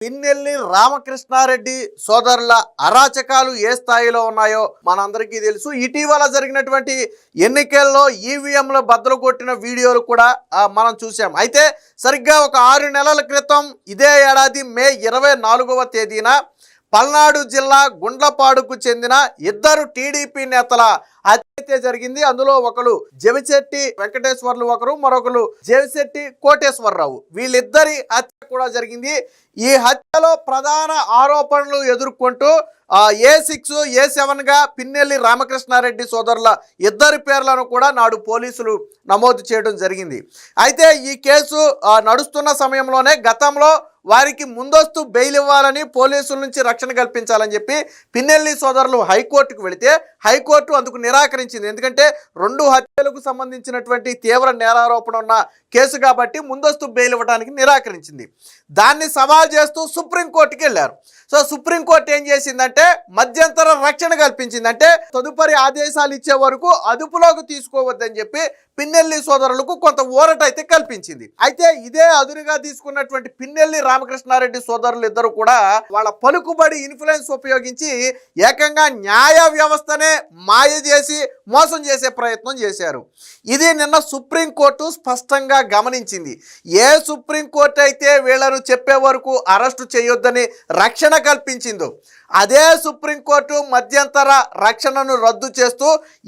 పిన్నెల్లి రామకృష్ణారెడ్డి సోదరుల అరాచకాలు ఏ స్థాయిలో ఉన్నాయో మనందరికీ తెలుసు. ఇటీవల జరిగినటువంటి ఎన్నికల్లో ఈవీఎంలు బద్దలు కొట్టిన వీడియోలు కూడా మనం చూసాం. అయితే సరిగ్గా ఒక 6 నెలల క్రితం ఇదే ఏడాది మే 24వ తేదీన పల్నాడు జిల్లా గుండ్లపాడుకు చెందిన 2 టీడీపీ నేతల హత్య జరిగింది. అందులో ఒకరు జవిశెట్టి వెంకటేశ్వర్లు, మరొకరు జవిశెట్టి కోటేశ్వరరావు. వీళ్ళిద్దరి హత్య కూడా జరిగింది. ఈ హత్యలో ప్రధాన ఆరోపణలు ఎదుర్కొంటూ A6, A7గా పిన్నెల్లి రామకృష్ణారెడ్డి సోదరుల 2 పేర్లను కూడా నాడు పోలీసులు నమోదు చేయడం జరిగింది. అయితే ఈ కేసు నడుస్తున్న సమయంలోనే గతంలో వారికి ముందస్తు బెయిల్ ఇవ్వాలని, పోలీసుల నుంచి రక్షణ కల్పించాలని చెప్పి పిన్నెల్లి సోదరులు హైకోర్టుకు వెళితే హైకోర్టు అందుకు నిరాకరించింది. ఎందుకంటే 2 హత్యలకు సంబంధించినటువంటి తీవ్ర నేరారోపణ ఉన్న కేసు కాబట్టి ముందస్తు బెయిల్ ఇవ్వడానికి నిరాకరించింది. దాన్ని సవాల్ చేస్తూ సుప్రీంకోర్టుకి వెళ్ళారు. సో సుప్రీంకోర్టు ఏం చేసిందంటే మధ్యంతర రక్షణ కల్పించింది. అంటే తదుపరి ఆదేశాలు ఇచ్చే వరకు అదుపులోకి తీసుకోవద్దని చెప్పి పిన్నెల్లి సోదరులకు కొంత ఊరట అయితే కల్పించింది. అయితే ఇదే అదునుగా తీసుకున్నటువంటి పిన్నెల్లి రామకృష్ణారెడ్డి సోదరులు ఇద్దరు కూడా వాళ్ళ పలుకుబడి, ఇన్ఫ్లుయెన్స్ ఉపయోగించి ఏకంగా న్యాయ వ్యవస్థనే మాయ చేసి మోసం చేసే ప్రయత్నం చేశారు. ఇది నిన్న సుప్రీంకోర్టు స్పష్టంగా గమనించింది. ఏ సుప్రీంకోర్టు అయితే వీళ్ళను చెప్పే వరకు అరెస్టు చేయొద్దని రక్షణ కల్పించిందో అదే సుప్రీంకోర్టు మధ్యంతర రక్షణను రద్దు చేస్తూ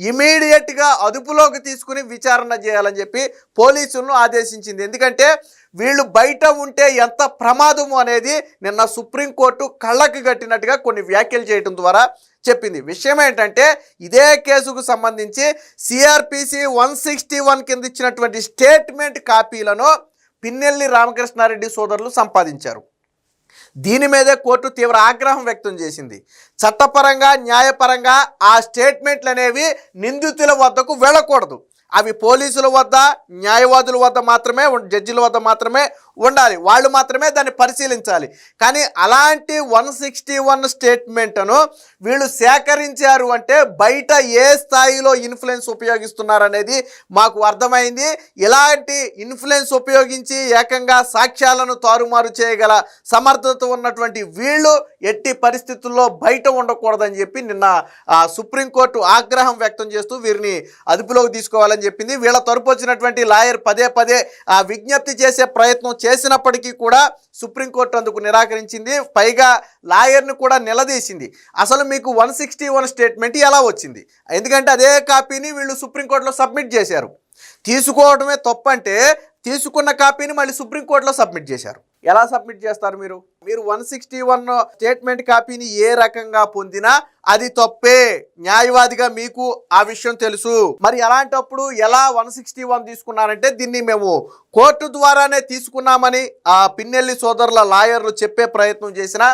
ఇమీడియట్గా అదుపులోకి తీసుకుని విచారణ చేయాలని చెప్పి పోలీసులను ఆదేశించింది. ఎందుకంటే వీళ్ళు బయట ఉంటే ఎంత ప్రమాదము అనేది నిన్న సుప్రీంకోర్టు కళ్ళకి కట్టినట్టుగా కొన్ని వ్యాఖ్యలు చేయడం ద్వారా చెప్పింది. విషయం ఏంటంటే ఇదే కేసుకు సంబంధించి సిఆర్పిసి 161 కింద ఇచ్చినటువంటి స్టేట్మెంట్ కాపీలను పిన్నెల్లి రామకృష్ణారెడ్డి సోదరులు సంపాదించారు. దీని మీదే కోర్టు తీవ్ర ఆగ్రహం వ్యక్తం చేసింది. చట్టపరంగా, న్యాయపరంగా ఆ స్టేట్మెంట్లు అనేవి నిందితుల వద్దకు వెళ్ళకూడదు. అవి పోలీసుల వద్ద, న్యాయవాదుల వద్ద మాత్రమే, జడ్జిల వద్ద మాత్రమే ఉండాలి. వాళ్ళు మాత్రమే దాన్ని పరిశీలించాలి. కానీ అలాంటి 161 స్టేట్మెంట్ను వీళ్ళు సేకరించారు అంటే బయట ఏ స్థాయిలో ఇన్ఫ్లుయెన్స్ ఉపయోగిస్తున్నారనేది మాకు అర్థమైంది. ఇలాంటి ఇన్ఫ్లుయెన్స్ ఉపయోగించి ఏకంగా సాక్ష్యాలను తారుమారు చేయగల సమర్థత ఉన్నటువంటి వీళ్ళు ఎట్టి పరిస్థితుల్లో బయట ఉండకూడదని చెప్పి నిన్న సుప్రీంకోర్టు ఆగ్రహం వ్యక్తం చేస్తూ వీరిని అదుపులోకి తీసుకోవాలని చెప్పింది. వీళ్ళ తరపు వచ్చినటువంటి లాయర్ పదే విజ్ఞప్తి చేసే ప్రయత్నం చేసినప్పటికీ కూడా సుప్రీంకోర్టు అందుకు నిరాకరించింది. పైగా లాయర్ని కూడా నిలదీసింది. అసలు మీకు 161 స్టేట్మెంట్ ఎలా వచ్చింది? ఎందుకంటే అదే కాపీని వీళ్ళు సుప్రీంకోర్టులో సబ్మిట్ చేశారు. తీసుకోవడమే తప్పంటే తీసుకున్న కాపీని మళ్ళీ సుప్రీంకోర్టులో సబ్మిట్ చేశారు. ఎలా సబ్మిట్ చేస్తారు? మీరు 161 స్టేట్మెంట్ కాపీని ఏ రకంగా పొందినా అది తప్పే. న్యాయవాదిగా మీకు ఆ విషయం తెలుసు. మరి అలాంటప్పుడు ఎలా 161 తీసుకున్నారంటే దీన్ని మేము కోర్టు ద్వారానే తీసుకున్నామని ఆ పిన్నెల్లి సోదరుల లాయర్లు చెప్పే ప్రయత్నం చేసినా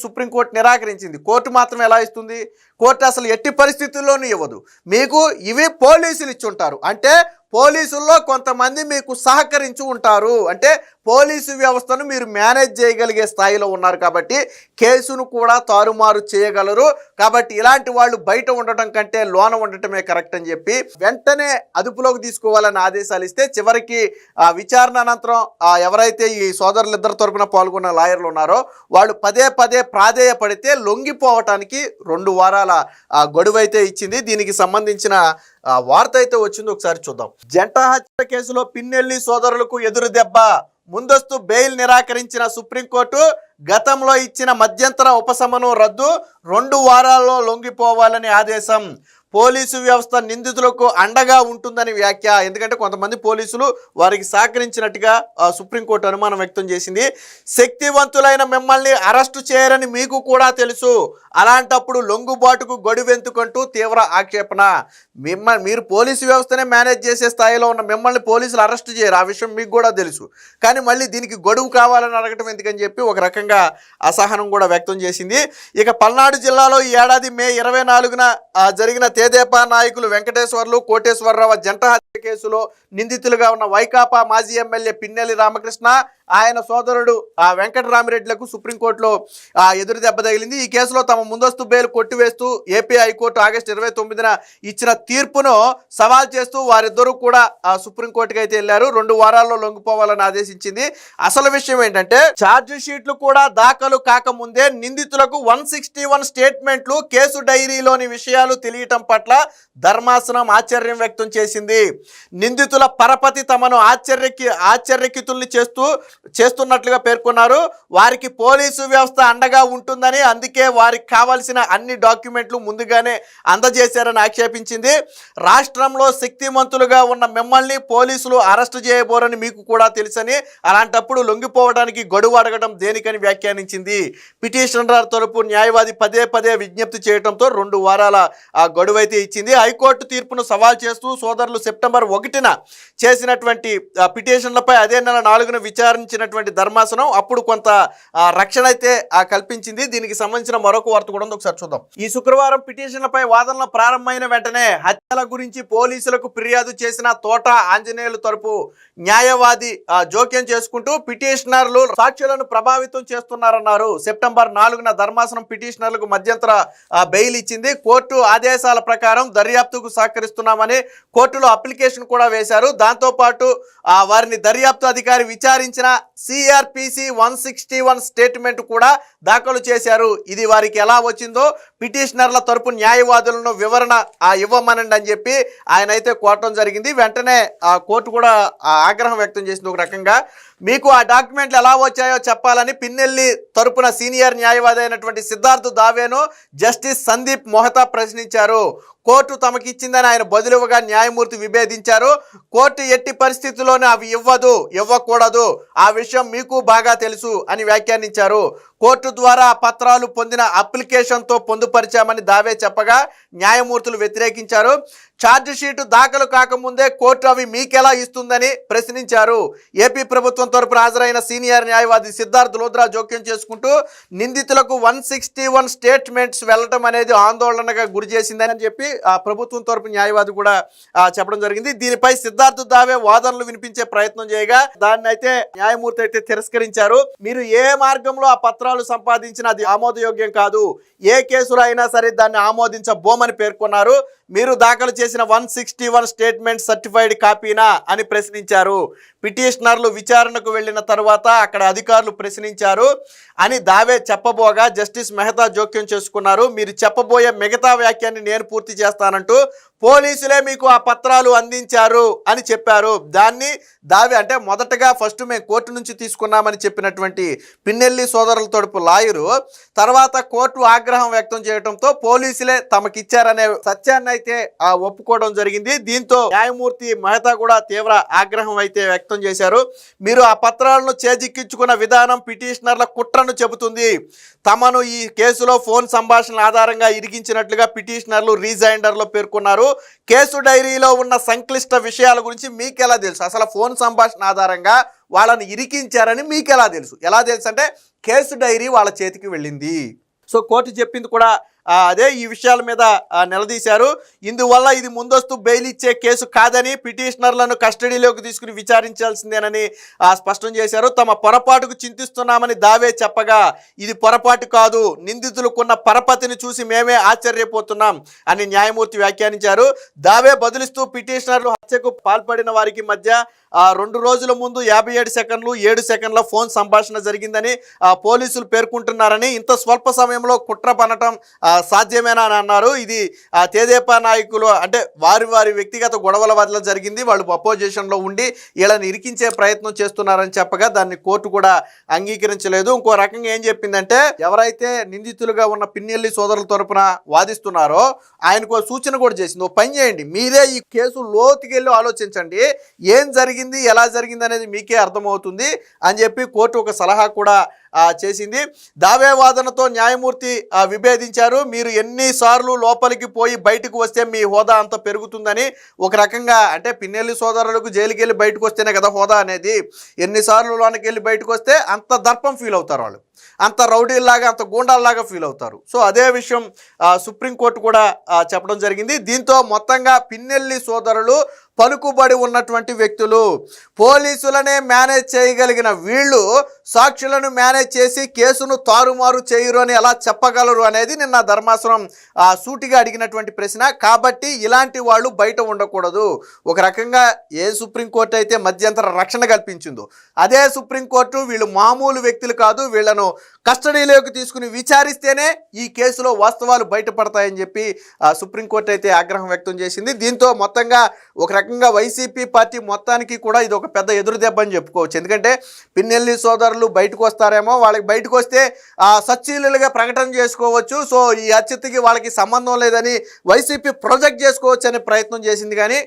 సుప్రీంకోర్టు నిరాకరించింది. కోర్టు మాత్రం ఎలా ఇస్తుంది? కోర్టు అసలు ఎట్టి పరిస్థితుల్లోనూ ఇవ్వదు. మీకు ఇవి పోలీసులు ఇచ్చుంటారు. అంటే పోలీసుల్లో కొంతమంది మీకు సహకరించి ఉంటారు. అంటే పోలీసు వ్యవస్థను మీరు మేనేజ్ చేయగలిగే స్థాయిలో ఉన్నారు కాబట్టి కేసును కూడా తారుమారు చేయగలరు. కాబట్టి ఇలాంటి వాళ్ళు బయట ఉండటం కంటే లోన ఉండటమే కరెక్ట్ అని చెప్పి వెంటనే అదుపులోకి తీసుకోవాలని ఆదేశాలు ఇస్తే చివరికి విచారణ అనంతరం ఎవరైతే ఈ సోదరులిద్దరి తరపున పాల్గొన్న లాయర్లు ఉన్నారో వాళ్ళు పదే ప్రాధేయపడితే లొంగిపోవటానికి 2 వారాల గడువు అయితే ఇచ్చింది. దీనికి సంబంధించిన వార్త అయితే వచ్చింది. ఒకసారి చూద్దాం. జంట హత్య కేసులో పిన్నెల్లి సోదరులకు ఎదురు దెబ్బ. ముందస్తు బెయిల్ నిరాకరించిన సుప్రీంకోర్టు గతంలో ఇచ్చిన మధ్యంతర ఉపశమనం రద్దు, 2 వారాల్లో లొంగిపోవాలని ఆదేశం. పోలీసు వ్యవస్థ నిందితులకు అండగా ఉంటుందని వ్యాఖ్య. ఎందుకంటే కొంతమంది పోలీసులు వారికి సహకరించినట్టుగా సుప్రీంకోర్టు అనుమానం వ్యక్తం చేసింది. శక్తివంతులైన మిమ్మల్ని అరెస్టు చేయరని మీకు కూడా తెలుసు. అలాంటప్పుడు లొంగుబాటుకు గడువెందుకంటూ తీవ్ర ఆక్షేపణ. మీరు పోలీసు వ్యవస్థనే మేనేజ్ చేసే స్థాయిలో ఉన్న మిమ్మల్ని పోలీసులు అరెస్టు చేయరు. ఆ విషయం మీకు కూడా తెలుసు. కానీ మళ్ళీ దీనికి గడువు కావాలని అడగటం ఎందుకని చెప్పి ఒక రకంగా అసహనం కూడా వ్యక్తం చేసింది. ఇక పల్నాడు జిల్లాలో ఈ ఏడాది మే 24న జరిగిన తెదేపా నాయకులు వెంకటేశ్వర్లు, కోటేశ్వరరావు జంట హత్య కేసులో నిందితులుగా ఉన్న వైకాపా మాజీ ఎమ్మెల్యే పిన్నెల్లి రామకృష్ణ, ఆయన సోదరుడు వెంకటరామిరెడ్డిలకు సుప్రీంకోర్టులో ఎదురు దెబ్బ తగిలింది. ఈ కేసులో తమ ముందస్తు బెయిల్ కొట్టివేస్తూ ఏపీ హైకోర్టు ఆగస్టు 29న ఇచ్చిన తీర్పును సవాల్ చేస్తూ వారిద్దరూ కూడా సుప్రీంకోర్టుకి అయితే వెళ్లారు. 2 వారాల్లో లొంగిపోవాలని ఆదేశించింది. అసలు విషయం ఏంటంటే ఛార్జ్ షీట్లు కూడా దాఖలు కాకముందే నిందితులకు 161 స్టేట్మెంట్లు, కేసు డైరీలోని విషయాలు తెలియటం పట్ల ధర్మాసనం ఆశ్చర్యం వ్యక్తం చేసింది. నిందితుల పరపతి తమను ఆశ్చర్యకితుల్ని చేస్తున్నట్లుగా పేర్కొన్నారు. వారికి పోలీసు వ్యవస్థ అండగా ఉంటుందని, అందుకే వారికి కావాల్సిన అన్ని డాక్యుమెంట్లు ముందుగానే అందజేశారని ఆక్షేపించింది. రాష్ట్రంలో శక్తిమంతులుగా ఉన్న మిమ్మల్ని పోలీసులు అరెస్టు చేయబోరని మీకు కూడా తెలుసని, అలాంటప్పుడు లొంగిపోవడానికి గడువు అడగడం దేనికని వ్యాఖ్యానించింది. పిటిషనర్ తరపు న్యాయవాది పదే విజ్ఞప్తి చేయడంతో 2 వారాల గడువు అయితే ఇచ్చింది. హైకోర్టు తీర్పును సవాల్ చేస్తూ సోదరులు సెప్టెంబర్ 1న చేసినటువంటి పిటిషన్లపై అదే నెల 4న విచారించినటువంటి ధర్మాసనం అప్పుడు కొంత రక్షణ అయితే కల్పించింది. దీనికి సంబంధించిన మరొక వార్త కూడా ఉంది, ఒకసారి చూద్దాం. ఈ శుక్రవారం పిటిషన్లపై వాదనలు ప్రారంభమైన వెంటనే హత్యల గురించి పోలీసులకు ఫిర్యాదు చేసిన తోట ఆంజనేయులు తరపు న్యాయవాది జోక్యం చేసుకుంటూ పిటిషనర్లు సాక్షులను ప్రభావితం చేస్తున్నారన్నారు. సెప్టెంబర్ 4న ధర్మాసనం పిటిషనర్లకు మధ్యంతర బెయిల్ ఇచ్చింది. కోర్టు ఆదేశాల ప్రకారం దర్యాప్తుకు సహకరిస్తున్నామని కోర్టులో అప్లికేషన్ కూడా వేశారు. దాంతోపాటు వారిని దర్యాప్తు అధికారి విచారించిన సిఆర్పిసి 161 స్టేట్మెంట్ కూడా దాఖలు చేశారు. ఇది వారికి ఎలా వచ్చిందో పిటిషనర్ల తరపు న్యాయవాదులను వివరణ ఇవ్వమనండి అని చెప్పి ఆయన అయితే కోరటం జరిగింది. వెంటనే కోర్టు కూడా ఆగ్రహం వ్యక్తం చేసింది. ఒక రకంగా మీకు ఆ డాక్యుమెంట్లు ఎలా వచ్చాయో చెప్పాలని పిన్నెల్లి తరపున సీనియర్ న్యాయవాది అయినటువంటి సిద్ధార్థ్ దావేను జస్టిస్ సందీప్ మొహతా ప్రశ్నించారు. కోర్టు తమకిచ్చిందని ఆయన బదులుగా న్యాయమూర్తి విభేదించారు. కోర్టు ఎట్టి పరిస్థితుల్లోనే అవి ఇవ్వకూడదు, ఆ విషయం మీకు బాగా తెలుసు అని వ్యాఖ్యానించారు. కోర్టు ద్వారా పత్రాలు పొందిన అప్లికేషన్తో పొందుపరిచామని దావే చెప్పగా న్యాయమూర్తులు వ్యతిరేకించారు. ఛార్జ్ షీటు దాఖలు కాకముందే కోర్టు అవి మీకెలా ఇస్తుందని ప్రశ్నించారు. ఏపీ ప్రభుత్వం తరపున హాజరైన సీనియర్ న్యాయవాది సిద్ధార్థ్ లోద్రా జోక్యం చేసుకుంటూ నిందితులకు 161 స్టేట్మెంట్స్ వెళ్లడం అనేది ఆందోళనగా గురి చేసిందని చెప్పి ప్రభుత్వం తరపు న్యాయవాది కూడా చెప్పడం జరిగింది. దీనిపై సిద్ధార్థ్ దావే వాదనలు వినిపించే ప్రయత్నం చేయగా దాన్ని అయితే న్యాయమూర్తి అయితే తిరస్కరించారు. మీరు ఏ మార్గంలో ఆ పత్రాలు సంపాదించినా అది ఆమోదయోగ్యం కాదు, ఏ కేసులో అయినా సరే దాన్ని ఆమోదించబోమని పేర్కొన్నారు. మీరు దాఖలు చేసిన 161 స్టేట్మెంట్ సర్టిఫైడ్ కాపీనా అని ప్రశ్నించారు. పిటిషనర్లు విచారణకు వెళ్ళిన తర్వాత అక్కడ అధికారులు ప్రశ్నించారు అని దావే చెప్పబోగా జస్టిస్ మెహతా జోక్యం చేసుకున్నారు. మీరు చెప్పబోయే మిగతా వ్యాఖ్యాన్ని నేను పూర్తి చేస్తానంటూ పోలీసులే మీకు ఆ పత్రాలు అందించారు అని చెప్పారు. దాన్ని దావే అంటే మొదటగా ఫస్ట్ మేము కోర్టు నుంచి తీసుకున్నామని చెప్పినటువంటి పిన్నెల్లి సోదరుల తరపు లాయరు తర్వాత కోర్టు ఆగ్రహం వ్యక్తం చేయడంతో పోలీసులే తమకిచ్చారనే సత్యాన్ని అయితే ఒప్పుకోవడం జరిగింది. దీంతో న్యాయమూర్తి మెహతా కూడా తీవ్ర ఆగ్రహం అయితే వ్యక్తం చేశారు. మీరు ఆ పత్రాలను చేజిక్కించుకున్న విధానం పిటిషనర్ల కుట్రను చెబుతుంది. తమను ఈ కేసులో ఫోన్ సంభాషణల ఆధారంగా ఇరికించినట్లుగా పిటిషనర్లు రీజైండర్లో పేర్కొన్నారు. కేసు డైరీలో ఉన్న సంక్లిష్ట విషయాల గురించి మీకెలా తెలుసు? అసలు ఫోన్ సంభాషణ ఆధారంగా వాళ్ళని ఇరికించారని మీకెలా తెలుసు? ఎలా తెలుసు అంటే కేసు డైరీ వాళ్ళ చేతికి వెళ్ళింది. సో కోర్టు చెప్పింది కూడా అదే. ఈ విషయాల మీద నిలదీశారు. ఇందువల్ల ఇది ముందస్తు బెయిల్ ఇచ్చే కేసు కాదని పిటిషనర్లను కస్టడీలోకి తీసుకుని విచారించాల్సిందేనని స్పష్టం చేశారు. తమ పొరపాటుకు చింతిస్తున్నామని దావే చెప్పగా ఇది పొరపాటు కాదు, నిందితులకున్న పరపతిని చూసి మేమే ఆశ్చర్యపోతున్నాం అని న్యాయమూర్తి వ్యాఖ్యానించారు. దావే బదులిస్తూ పిటిషనర్లు హత్యకు పాల్పడిన వారికి మధ్య 2 రోజుల ముందు 57 సెకండ్లు 7 సెకండ్ల ఫోన్ సంభాషణ జరిగిందని పోలీసులు పేర్కొంటున్నారని, ఇంత స్వల్ప సమయంలో కుట్ర పనటం సాధ్యమేనా అని అన్నారు. ఇది తెదేపా నాయకులు అంటే వారి వ్యక్తిగత గొడవల వల్ల జరిగింది, వాళ్ళు అపోజిషన్లో ఉండి వీళ్ళని ఇరికించే ప్రయత్నం చేస్తున్నారని చెప్పగా దాన్ని కోర్టు కూడా అంగీకరించలేదు. ఇంకో రకంగా ఏం చెప్పిందంటే ఎవరైతే నిందితులుగా ఉన్న పిన్నెల్లి సోదరుల తరపున వాదిస్తున్నారో ఆయనకు సూచన కూడా చేసింది. ఓ పని చేయండి, మీరే ఈ కేసు లోతుకెళ్ళి ఆలోచించండి, ఏం జరిగింది ఎలా జరిగింది అనేది మీకే అర్థమవుతుంది అని చెప్పి కోర్టు ఒక సలహా కూడా చేసింది. దావే వాదనతో న్యాయమూర్తి విభేదించారు. మీరు ఎన్నిసార్లు లోపలికి పోయి బయటకు వస్తే మీ హోదా అంత పెరుగుతుందని. ఒక రకంగా అంటే పిన్నెల్లి సోదరులకు జైలుకి వెళ్ళి బయటకు వస్తేనే కదా హోదా అనేది. ఎన్నిసార్లు లోనికి వెళ్ళి బయటకు వస్తే అంత దర్పం ఫీల్ అవుతారు వాళ్ళు. అంత రౌడీల్లాగా అంత గూండాల్లాగా ఫీల్ అవుతారు. సో అదే విషయం సుప్రీంకోర్టు కూడా చెప్పడం జరిగింది. దీంతో మొత్తంగా పిన్నెల్లి సోదరులు పలుకుబడి ఉన్నటువంటి వ్యక్తులు, పోలీసులనే మేనేజ్ చేయగలిగిన వీళ్ళు సాక్షులను మేనేజ్ చేసి కేసును తారుమారు చేయరు అని ఎలా చెప్పగలరు అనేది నిన్న ధర్మాసనం సూటిగా అడిగినటువంటి ప్రశ్న. కాబట్టి ఇలాంటి వాళ్ళు బయట ఉండకూడదు. ఒక రకంగా ఏ సుప్రీంకోర్టు అయితే మధ్యంతర రక్షణ కల్పించిందో అదే సుప్రీంకోర్టు వీళ్ళు మామూలు వ్యక్తులు కాదు, వీళ్ళను కస్టడీలోకి తీసుకుని విచారిస్తేనే ఈ కేసులో వాస్తవాలు బయటపడతాయని చెప్పి సుప్రీంకోర్టు అయితే ఆగ్రహం వ్యక్తం చేసింది. దీంతో మొత్తంగా ఒక రకంగా వైసీపీ పార్టీ మొత్తానికి కూడా ఇది ఒక పెద్ద ఎదురు దెబ్బ అని చెప్పుకోవచ్చు. ఎందుకంటే పిన్నెల్లి సోదరులు బయటకు వస్తారేమో, వాళ్ళకి బయటకు వస్తే సచ్చీలుగా ప్రకటన చేసుకోవచ్చు. సో ఈ హత్యకి వాళ్ళకి సంబంధం లేదని వైసీపీ ప్రొజెక్ట్ చేసుకోవచ్చు అనే ప్రయత్నం చేసింది. కానీ